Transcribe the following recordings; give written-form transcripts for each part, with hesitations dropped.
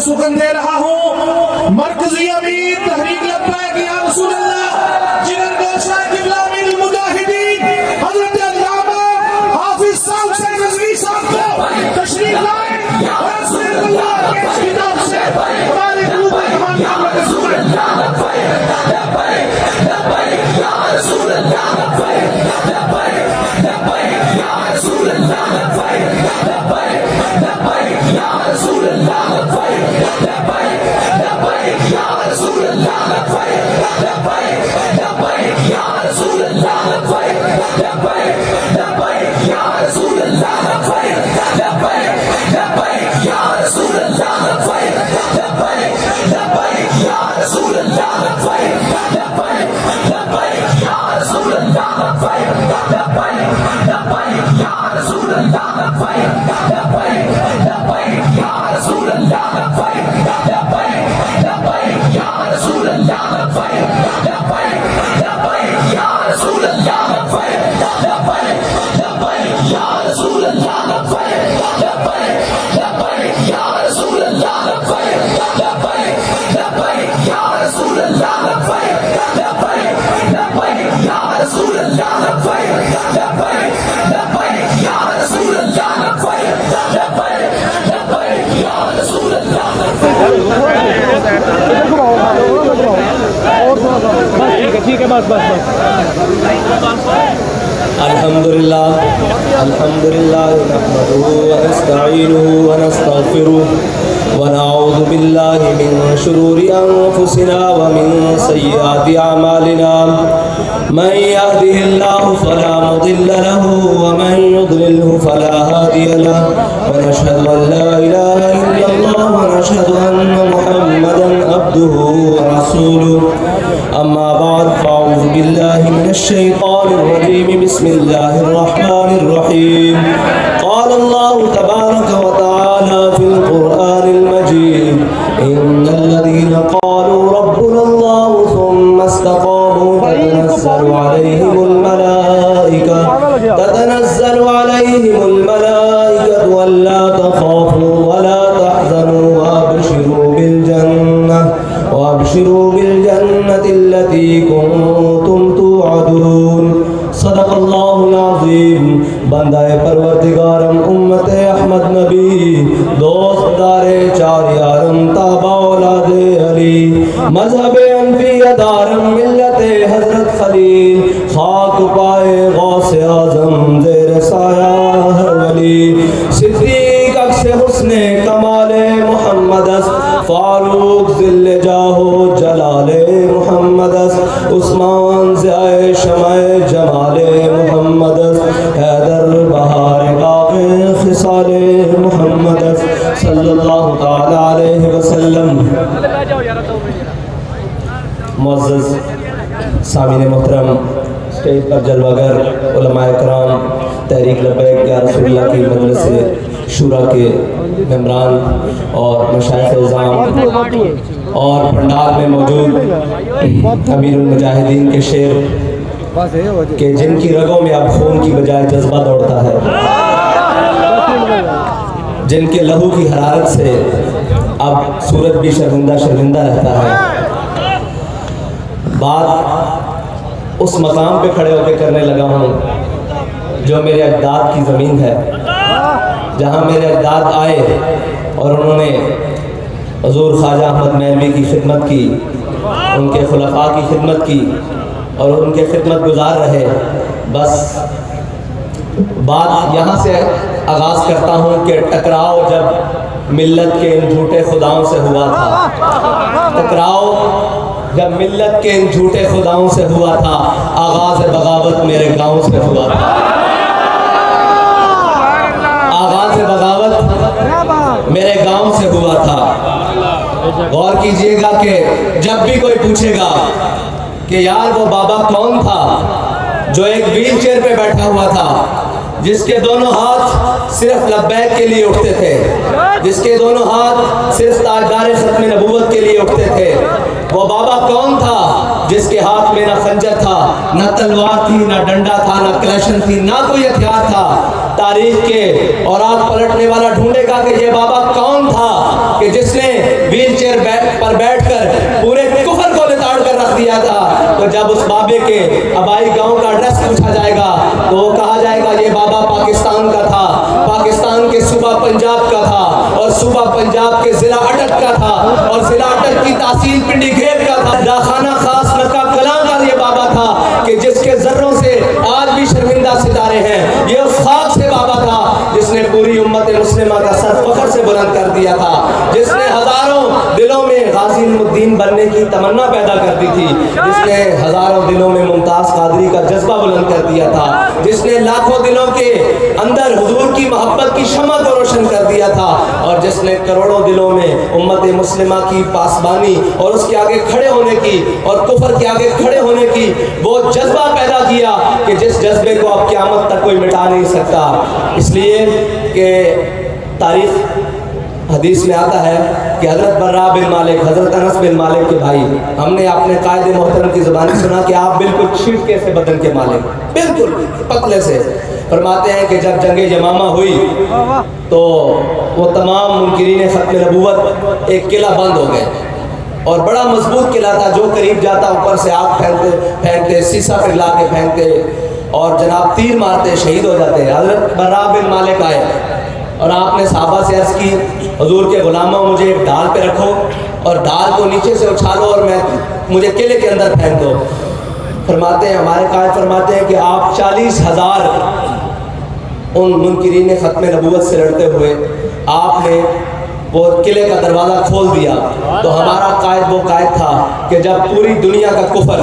سخن دے رہا ہوں مرکزی امیر تحریک لبیک یا رسول اللہ جنر گوشہ قبلہ امیر المجاہدین حضرت علامہ حافظ صاحب سے رضوی صاحب کو تشریف لائیں اور رسول اللہ کے کتاب سے ہمارے قلوب ایمان کا رسول اللہ لبیک لبیک یا رسول اللہ لبیک لبیک لبیک یا رسول اللہ لبیک لبیک لبیک یا رسول اللہ لبیک لبیک یا رسول اللہ لبیک لبیک یا رسول اللہ لبیک لبیک یا رسول اللہ لبیک لبیک یا رسول اللہ لبیک لبیک یا رسول اللہ لبیک لبیک یا رسول اللہ لبیک لبیک یا رسول اللہ لبیک لبیک یا رسول اللہ لبیک لبیک یا رسول اللہ لبیک لبیک یا رسول اللہ لبیک لبیک یا رسول اللہ لبیک لبیک یا رسول اللہ لبیک لبیک یا رسول اللہ لبیک لبیک یا رسول اللہ لبیک لبیک یا رسول اللہ لبیک لبیک یا رسول اللہ ٹھیک ہے بس الحمدللہ نحمده ونستعینه ونستغفره ونعوذ باللہ من شرور انفسنا ومن سیئات اعمالنا من يهده الله فلا مضل له ومن يضلله فلا هادي له ونشهد ان لا اله الا الله ونشهد ان محمدا عبده ورسوله اما بعد فاعوذ بالله من الشيطان الرجيم بسم الله الرحمن الرحيم قال الله تبارك وتعالى في القرآن المجيد إن الذين قالوا ربنا الله ثم استقاموا تتنزل عليهم الملائكة ألا تخافوا ولا تحزنوا وأبشروا بالجنة التي كنتم توعدون صدق اللہ العظیم بندہ پروردگارم امت احمد نبی دوست دار چار یارم تابع اولاد علی مذہب انبیاء دارم ملت حضرت خلیل خاک پائے غوث اعظم زیر سایہ ہر ولی صدیق عکس حسن کمال محمد فاروق ذل جاہو جلال محمد عثمان ضیاء شمع جمال محمد حیدر بہار باغ خصال محمد صلی اللہ تعالی علیہ وسلم. معزز سامعین محترم، اسٹیج پر جلوہ گر علماء کرام، تحریک لبیک یا رسول اللہ کی مجلس شورا کے ممبران اور مشائخ اعظام اور پنڈال میں موجود امیر المجاہدین کے شیر کہ جن کی رگوں میں اب خون کی بجائے جذبہ دوڑتا ہے، جن کے لہو کی حرارت سے اب سورج بھی شرمندہ رہتا ہے. بات اس مقام پہ کھڑے ہو کے کرنے لگا ہوں جو میرے اجداد کی زمین ہے، جہاں میرے اجداد آئے اور انہوں نے حضور خواجہ احمد میلوی کی خدمت کی، ان کے خلفاء کی خدمت کی اور ان کے خدمت گزار رہے. بس بات یہاں سے آغاز کرتا ہوں کہ ٹکراؤ جب ملت کے ان جھوٹے خداؤں سے ہوا تھا، ٹکراؤ جب ملت کے ان جھوٹے خداؤں سے ہوا تھا، آغاز بغاوت میرے گاؤں سے ہوا تھا. آغاز بغاوت میرے گاؤں سے ہوا تھا. غور کیجئے گا کہ جب بھی کوئی پوچھے گا کہ یار وہ بابا کون تھا جو ایک ویل چیئر پہ بیٹھا ہوا تھا، جس کے دونوں ہاتھ صرف لبیک کے لیے اٹھتے تھے، جس کے دونوں ہاتھ صرف تاجدار ختم نبوت کے لیے اٹھتے تھے، وہ بابا کون تھا جس کے ہاتھ میں نہ خنجر تھا، نہ تلوار تھی، نہ ڈنڈا تھا، نہ کلیشن تھی، نہ کوئی ہتھیار تھا. تاریخ کے اوراق پلٹنے والا ڈھونڈے گا کہ یہ بابا کون تھا کہ جس نے کے آبائی گاؤں کا ایڈریس پوچھا جائے گا تو وہ کہا جائے گا یہ بابا پاکستان کا تھا، پاکستان کے صوبہ پنجاب کا تھا، اور صوبہ پنجاب کے ضلع اٹک کا تھا، اور ضلع اٹک کی تحصیل پنڈی گھیب کا تھا، ڈاخانہ خاص نکا کلاں کا یہ بابا تھا کہ جس کے ذروں سے آج بھی شرمندہ ستارے ہیں، یہ اس خاک سے بابا تھا جس نے پوری امت مسلمہ کا سر فخر سے بلند کر دیا تھا، جس نے ہزاروں دلوں میں غازی الدین بننے کی تمنا پیدا کر دی تھی، جس نے ہزاروں دلوں میں ممتاز قادری کا جذبہ بلند کر دیا تھا، جس نے لاکھوں دلوں کے اندر حضور کی محبت کی شمع کو روشن کر دیا تھا، اور جس نے کروڑوں دلوں میں امت مسلمہ کی پاسبانی اور اس کے آگے کھڑے ہونے کی اور کفر کے آگے کھڑے ہونے کی وہ جذبہ پیدا کیا کہ جس جذبے کو اب قیامت تک کوئی مٹا نہیں سکتا۔ اس لیے کہ تاریخ حدیث میں آتا ہے کہ حضرت برا بن مالک، حضرت انس بن مالک کے بھائی، ہم نے اپنے قائد محترم کی زبانی سنا کہ آپ بالکل چھیٹکے سے بدن کے مالک، بالکل پتلے سے۔ فرماتے ہیں کہ جب جنگ یمامہ ہوئی تو وہ تمام منکرین ختم نبوت ایک قلعہ بند ہو گئے، اور بڑا مضبوط قلعہ تھا، جو قریب جاتا اوپر سے آگ پھینکتے سیسا پھیلا کے پھینکتے اور جناب تیر مارتے، شہید ہو جاتے۔ حضرت برا بن مالک آئے اور آپ نے صحابہ سے عرض کی حضور کے غلاموں مجھے ایک ڈال پہ رکھو اور ڈال کو نیچے سے اچھالو اور مجھے قلعے کے اندر پھینک دو۔ فرماتے ہیں ہمارے قائد فرماتے ہیں کہ آپ 40,000 ان منکرین ختم نبوت سے لڑتے ہوئے آپ نے وہ قلعے کا دروازہ کھول دیا، تو ہمارا قائد وہ قائد تھا کہ جب پوری دنیا کا کفر،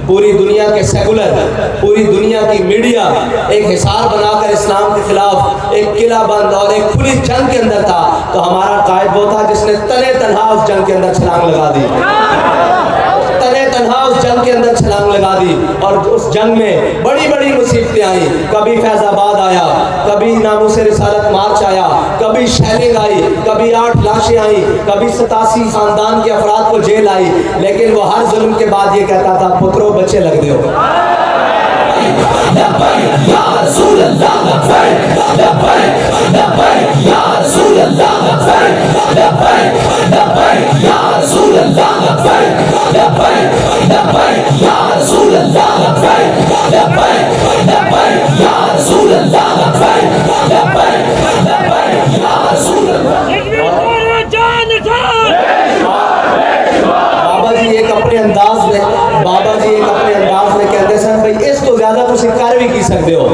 پوری دنیا کے سیکولر، پوری دنیا کی میڈیا ایک حصار بنا کر اسلام کے خلاف ایک قلعہ بند اور ایک کھلی جنگ کے اندر تھا، تو ہمارا قائد وہ تھا جس نے تنے تنہا اس جنگ کے اندر چھلانگ لگا دی، تنے تنہا اس جنگ کے اندر چھلانگ لگا دی، اور اس جنگ میں بڑی بڑی مصیبتیں آئیں، کبھی فیض آباد آیا، کبھی ناموس رسالت مارچ آیا، کبھی شیلنگ آئی، کبھی 8 لاشیں آئیں، کبھی 87 خاندان کے افراد کو جیل آئی، لیکن وہ ہر ظلم کے بعد یہ کہتا تھا پترو بچے لگ دیو۔ لبیک یا رسول اللہ، لبیک لبیک لبیک یا رسول اللہ، لبیک لبیک لبیک یا رسول اللہ، لبیک لبیک لبیک یا رسول اللہ، لبیک لبیک لبیک یا رسول اللہ، لبیک لبیک لبیک یا رسول اللہ۔ بابا جی ایک اپنے انداز میں کہتے سن بھائی اس تو زیادہ تسی کر بھی کی سکتے ہو،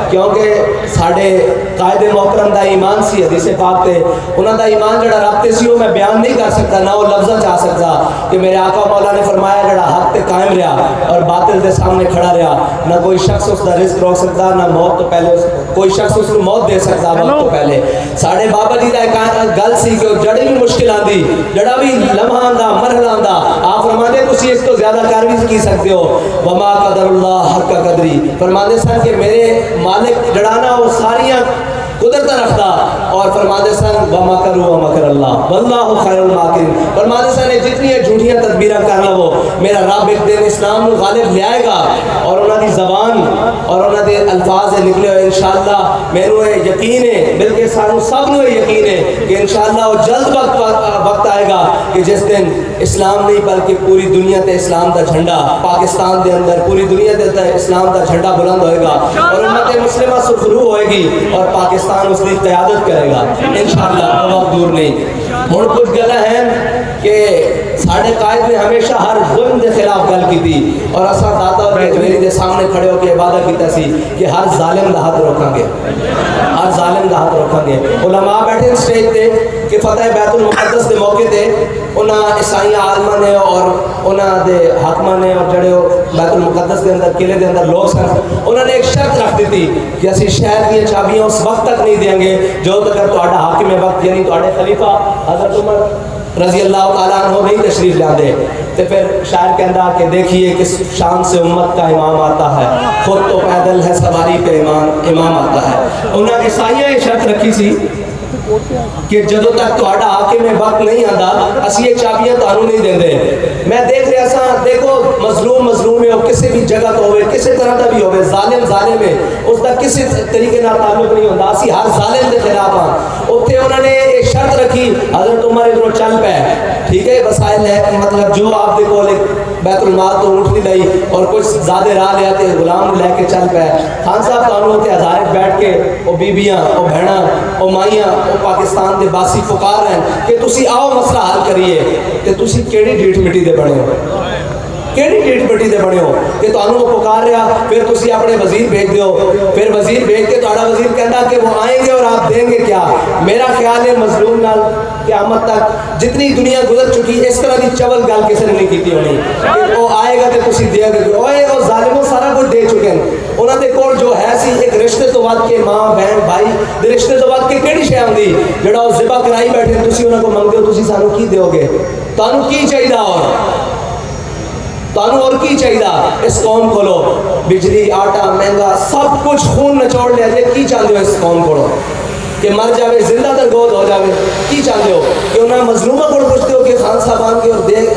کیونکہ ساڑھے قائد محترم دا ایمان سی، حدیث پاک تے انہاں دا ایمان جڑا رب تے سی وہ میں بیان نہیں کر سکتا، نہ وہ لفظاں چاہ سکتا کہ میرے آقا مولا نے فرمایا جڑا حق تے قائم رہا اور باطل دے سامنے کھڑا رہا، نہ کوئی شخص اس دا رزق روک سکتا، نہ موت تو پہلے کوئی شخص اس کو موت دے سکتا موت تو پہلے۔ ساڑھے بابا جی دا ایک گل سی کہ جڑی بھی مشکل آندی، جڑا بھی لمحہ آندا، مرحلہ آندا، آپ فرماتے تسی اس تو زیادہ کر بھی کی سکتے ہو۔ وما قدر اللہ حق قدری، فرماتے سن کہ میرے مالک جڑانا وہ ساریاں قدرت رکھتا، اور فرماتے سن وما کرو وما کر اللہ واللہ خیر الماکرین، فرماتے سن جتنی جھوٹیاں تدبیراں کر لو میرا رب ایک دن اسلام کو غالب لے آئے گا، اور انہاں دی زبان اور انہاں دے الفاظ نکلے ہوئے انشاءاللہ مینوں یقین ہے، بلکہ سانوں سب نوں یقین ہے کہ انشاءاللہ وہ جلد وقت آئے گا کہ جس دن اسلام نہیں بلکہ پوری دنیا تے اسلام دا جھنڈا، پاکستان دے اندر پوری دنیا دے اندر اسلام دا جھنڈا بلند ہوئے گا، اور امت مسلمہ سرخرو ہوئے گی، اور پاکستان اس کی قیادت کرے گا انشاءاللہ، وقت دور نہیں۔ ہن کچھ گلاں ہیں کہ ساڑھے قائد نے ہمیشہ ہر ظلم دے خلاف گل کی تھی، اور اساں داتا اور میری دے سامنے کھڑے ہو کے وعدہ کیتا سی کہ ہر ظالم دا ہاتھ روکاں گے، ہر ظالم دا ہاتھ روکاں گے۔ علماء بیٹھے سٹیج تے کہ فتح بیت المقدس دے موقع تے انہاں عیسائی عالماں نے اور انہاں دے حاکماں نے اور جڑے بیت المقدس دے اندر قلعے دے اندر لوگ سن، انہوں نے ایک شرط رکھ دی تھی کہ اسی شہر کی چابیاں اس وقت تک نہیں دیں گے جو تک تہاڈا حاکم وقت یعنی تہاڈے خلیفہ حضرت عمر رضی اللہ تعالیٰ عنہ نہیں تشریف لاندے۔ تو پھر شاعر کہندا کہ دیکھیے کس شان سے امت کا امام آتا ہے، خود تو پیدل ہے سواری پہ امام آتا ہے۔ انہوں نے عیسائیاں یہ شرط رکھی سی کہ جدو تک تہاڈا حاکم وقت نہیں آندا اسی یہ چابیاں تانوں نہیں دیندے۔ میں دیکھ رہا سا، دیکھو مظلوم مظلوم ہے، وہ کسی بھی جگہ تو ہوئے، کسی طرح کا بھی ہوئے، ظالم ظالم ہے، اس کا کسی طریقے نال تعلق نہیں ہوتا، اسی ہر ظالم دے خلاف ہاں۔ اتنے انہوں نے ایک شرط رکھی، حضرت عمر ادھروں چل پے، ٹھیک ہے وسائل ہے، مطلب جو آپ دے کول بیت المال تو اونٹ نہیں لئی اور کچھ زیادہ راہ لے آتے غلام لے کے چل پے. خان صاحب تانوں تے ہزار بیٹھ کے او بیبیاں او بہناں او مائیاں او پاکستان دے باسی پکار ہیں کہ تسی آؤ مسئلہ حل کریے. تے تسی کیڑی ڈیٹ مٹی دے بنے ہو, کیڑی ڈیٹ مٹی دے بنے ہو کہ تانوں وہ پکار رہا. پھر تسی اپنے وزیر بھیج دیو, پھر وزیر بھیج کے تہاڈا وزیر کہندا کہ وہ آئیں گے اور آپ دیں گے کیا. میرا خیال ہے مظلوم نال قیامت تک جتنی دنیا گزر چکی اس طرح دی چول گل کسی نے نہیں کیتی ہونی کہ وہ آئے گا تو تسی دے گے. اوئے وہ ظالموں سارا کچھ دے چکے ہیں. انہاں دے کول جو ہے سی ایک رشتے تو ود کے ماں بہن بھائی دے رشتے تو ود کے کیڑی شے ہوندی جڑا او ذبح کرائی بیٹھے تسی انہاں کو منگدے ہو. تسی سانو کی دیو گے؟ تانوں کی چاہیے اور کی چاہیے؟ اس قوم کو لو بجلی آٹا مہنگا سب کچھ خون نچوڑ لیا جائے. کی چاہتے ہو اس قوم کو کہ مر جاوے زندہ در گود ہو جاوے؟ کی چاہتے ہو کہ انہیں مظلومہ کو پوچھتے ہو کہ خان صاحب آن کے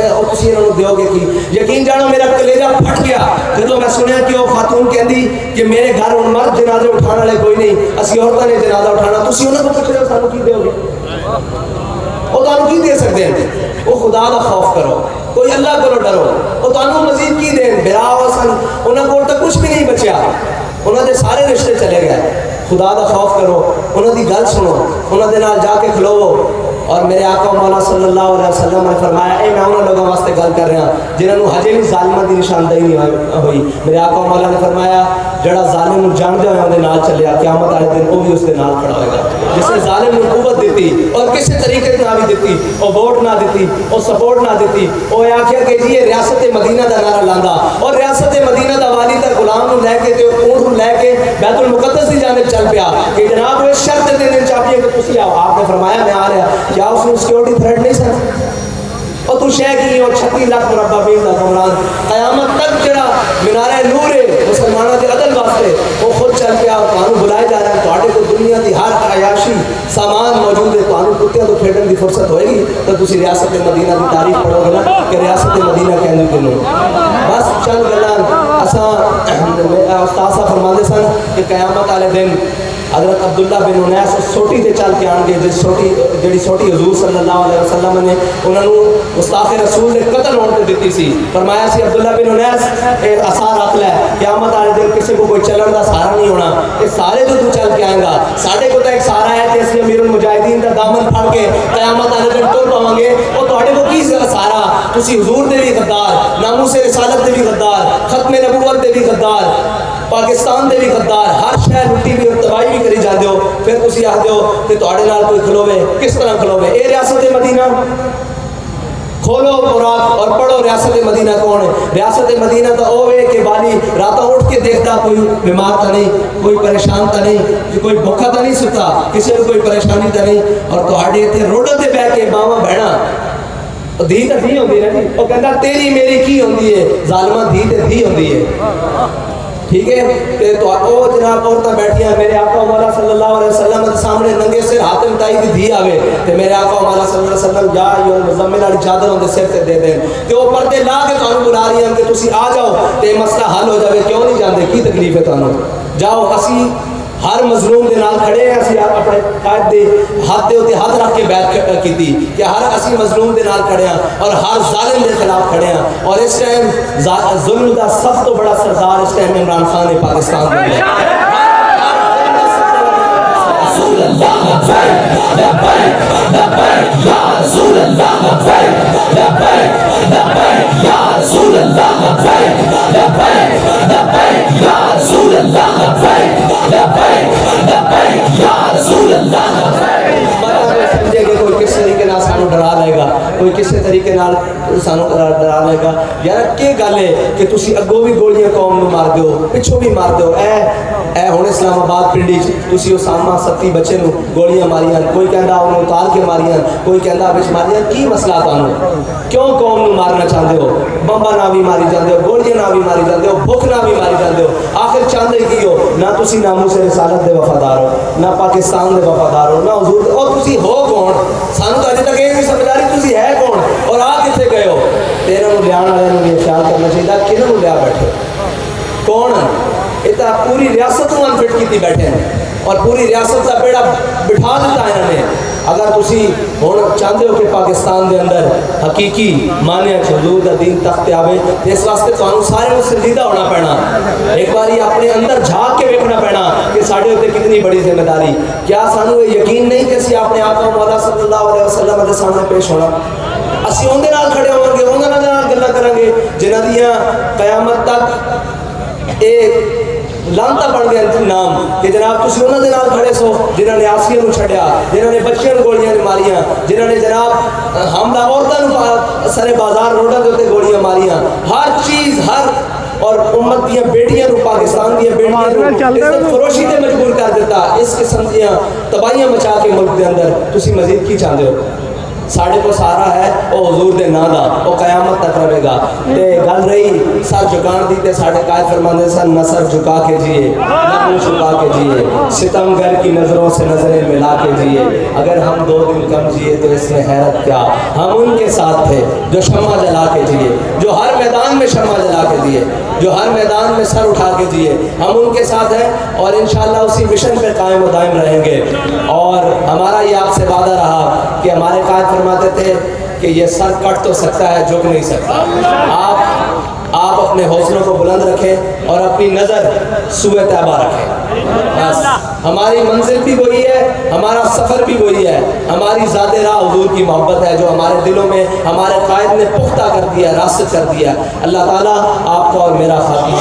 اور تسی انہوں دیو گے کی؟ یقین جانا میرا کلیجہ پھٹ گیا جب میں سنیا کہ وہ خاتون کہندی کہ میرے گھر ان مرد جنازے اٹھانا لے کوئی نہیں, اسی عورتوں نے جنازہ اٹھانا. تسی انہوں کو پوچھ رہے ہو سانو کی دیو گے؟ وہ تانوں کی دے سکتے ہیں؟ وہ خدا دا خوف کرو, کوئی اللہ کو ڈرو. وہ تانوں مزید کی دیں برا وسن انہوں کو تو کچھ بھی نہیں بچیا, انہوں نے سارے رشتے چلے گئے. خدا دا خوف کرو, انہوں دی گل سنو, انہوں دے نال جا کے کھلوو. اور میرے آقا مولا صلی اللہ علیہ وسلم نے فرمایا اے میں انہوں لوگوں واسطے گل کر رہا جنہوں نے ہجے بھی ظالمہ دی نشاندہی نہیں ہوئی. میرے آقا مولا نے فرمایا جڑا ظالم جانتے ہوئے اندے نال چلیا قیامت والے دن وہ بھی اس کے نال کھڑا ہوئے گا. جس نے ظالم نے قوت دیتی اور کسی طریقے نہ بھی دیتی, وہ ووٹ نہ دیتی, وہ سپورٹ نہ دیتی, وہ آخیا کہ جی یہ ریاست مدینہ دا نعرہ لاندا اور ریاست مدینہ دا والی دا غلام نو لے کے تے اونٹ نو لے کے بیت المقدس دی جانب چل پیا کہ جناب وہ شرط دے دین چاہیے کہ تسی آؤ. آپ نے فرمایا میں آ رہا. کیا اس نے سیکورٹی تھریٹ نہیں سن؟ اور تو شے کی اور 36 لاکھ مربع میل دا کمران قیامت تک جڑا مینارہ نور ہے مسلمانوں کے عدل واسطے وہ خود چل پیا اور تانوں بلائے جا رہا ہے. تواڈے کو دنیا دی ہر عیاشی سامان موجود ہے, تانوں کتیاں تو کھیڈن دی فرصت ہوئے گی تو تسی ریاست مدینہ دی تعریف پڑھو گے نا کہ ریاست مدینہ کہندے کینوں. بس چند گلاں اساں استاد صاحب فرماندے سن کہ قیامت والے دن حضرت عبداللہ بن انیس سوٹی تے چل کے آن گے جڑی سوٹی حضور صلی اللہ علیہ وسلم نے انہوں نے گستاخ رسول نے قتل ہونے دیتی سی. فرمایا سی عبداللہ بن انیس ایک آثار رکھ لے قیامت والے دن کسی کو کوئی چلن دا سہارا نہیں ہونا. یہ سارے تو چل کے آئیں گا, ساڈے کو تو ایک سہارا ہے کہ اسی امیر المجاہدین دا دامن پھڑ کے قیامت والے دن ٹر پاواں گے. اور تواڈے کو کی سہارا؟ تسی حضور دے بھی غدار, ناموس رسالت دے بھی غدار, ختم نبوت دے بھی غدار, پاکستان دے بھی غدار, ہر شہر لٹی بھی اور تباہی بھی کری جاندے ہو. پھر تسی آخدے ہو کہ تواڈے نال کوئی کھلوے, کس طرح کھلوے؟ اے ریاست مدینہ کھولو قرآن اور پڑھو ریاست مدینہ کون ہے. ریاست مدینہ تو وہ ہے کہ بالی راتوں اٹھ کے دیکھتا کوئی بیمار تا نہیں, کوئی پریشان تا نہیں, کوئی بھوکا تا نہیں ستا, کسی کو کوئی پریشانی تا نہیں. اور تواڈے ایتھے روڈاں تے بیٹھ کے ماواں بہناں دھی تے دھی ہوندی نا جی, وہ کہندا تیری میری کی ہوندی ہے, ظالمہ دھی تے دھی ہوندی ہے. ٹھیک ہے تو او جناب عورتیں بیٹھی ہیں. میرے آقا مولا صلی اللہ علیہ وسلم کے سامنے ننگے سر ہاتھ مٹائی دی دھی آوے تے میرے آقا مولا صلی اللہ علیہ وسلم یا ایھا المزمل والی چادر اون دے سر تے دے دین تے او پردے لا کے تانوں بلا رہی ہیں کہ تسی آ جاؤ تے مسئلہ حل ہو جاوے. کیوں نہیں جاندے؟ کی تکلیف ہے تانوں؟ جاؤ. اسی ہر مظلوم دے نال کھڑے ہیں, اسی اپنے قائد دے ہاتھ دے ہاتھ رکھ کے بیعت کیتی کہ ہر اسی مظلوم دے نال کھڑے ہیں اور ہر ظالم دے خلاف کھڑے ہیں. اور اس ٹائم ظلم دا سب تو بڑا سردار اس ٹائم عمران خان ہے پاکستان میں. رسول اللہ لبیک لبیک لبیک یا رسول اللہ لبیک لبیک لبیک یا رسول اللہ لبیک لبیک لبیک یا رسول اللہ لبیک لبیک لبیک یا رسول اللہ لبیک. سمجھے کہ کوئی کس طریقے نال سانو ڈرا لے گا, کوئی کسی طریقے نال سانو ڈرا لے گا. یار کی گل ہے کہ تسی اگوں بھی گولیاں قوم نو مار دیو, پچھوں بھی مار دیو. اے ہن اسلام آباد پنڈی تسی اسامہ 37 بچے نو گولیاں ماریاں, کوئی کہندا انہوں اتار کے ماریاں, کوئی کہندا وچ ماریاں. کی مسئلہ تانوں؟ کیوں قوم نو مارنا چاہندے ہو؟ بمبا نہ بھی ماری جاندے ہو, گولیاں نہ بھی ماری جاندے ہو, بھوک نہ بھی ماری جاندے ہو. آخر چاہندے کی ہو؟ نہ تسی ناموس رسالت دے وفادار ہو, نہ پاکستان دے وفادار ہو, نہ حضور دے. اور تسی ہو کون؟ سانو تو اجے تک یہ نہیں سمجھ آ رہی تسی ہے کون اور آ کتنے گئے ہو. تیرے نو لیان والے نو یہ خیال کرنا چاہیے کنہوں نو لیا بیٹھے کون ہے. یہ تو پوری ریاست کو انفٹ کیتی بیٹھے ہیں اور پوری ریاست کا بیڑا بٹھا دیتا ہے انہوں نے. اگر تسی ہن چاہتے ہو کہ پاکستان دے اندر حقیقی معنی حضور دا دین تخت آوے تے اس واسطے تانوں سارے نوں سنجیدہ ہونا پینا، ایک باری اپنے اندر جھانک کے ویکھنا پینا کہ ساڈے اوتے کتنی بڑی ذمہ داری۔ کیا سانوں یہ یقین نہیں کہ اسی اپنے آقا مولا صلی اللہ علیہ وسلم دے سامنے پیش ہونا، اسی اون دے نال کھڑے ہوں گے، انہاں نال گلاں کریں گے جنہاں دیاں قیامت تک ایک لانتا بن گیا نام کہ جناب تسی انہاں دے نال کھڑے سو جنہاں نے آسیاں نو چھڈیا، جنہاں نے بچیاں نو گولیاں ماریاں، جنہاں نے جناب حاملہ عورتاں نو سارے بازار روڈاں دے اوتے گولیاں ماریاں، ہر چیز ہر اور امت دیاں بیٹیاں نو پاکستان دیاں بیٹیاں نو عزت فروشی تے مجبور کر دیتا، اس قسم دیاں تباہیاں مچا کے ملک دے اندر تسی مزید کی چاہندے ہو؟ ساڑھے کو سارا ہے وہ حضور دے نا دا، وہ قیامت تک رہے گا۔ تے گل رہی سر جھکان دی تے ساڑھے قائد فرماندے سن نہ سر جھکا کے جیے نہ منہ چھپا کے جیے، ستم گر کی نظروں سے نظریں ملا کے جیے، اگر ہم 2 دن کم جیے تو اس میں حیرت کیا، ہم ان کے ساتھ تھے جو شمع جلا کے جیے، جو ہر میدان میں شمع جلا کے دیے، جو ہر میدان میں سر اٹھا کے جیے، ہم ان کے ساتھ ہیں اور انشاءاللہ اسی مشن پہ قائم و دائم رہیں گے۔ اور ہمارا یہ آپ سے وعدہ رہا کہ ہمارے قائد فرماتے تھے کہ یہ سر کٹ تو سکتا ہے جھک نہیں سکتا، آپ اپنے حوصلوں کو بلند رکھیں اور اپنی نظر سوئے طیبہ رکھیں، بس ہماری منزل بھی وہی ہے، ہمارا سفر بھی وہی ہے، ہماری ذات راہ حضور کی محبت ہے جو ہمارے دلوں میں ہمارے قائد نے پختہ کر دیا، راست کر دیا۔ اللہ تعالیٰ آپ کو اور میرا خاتمہ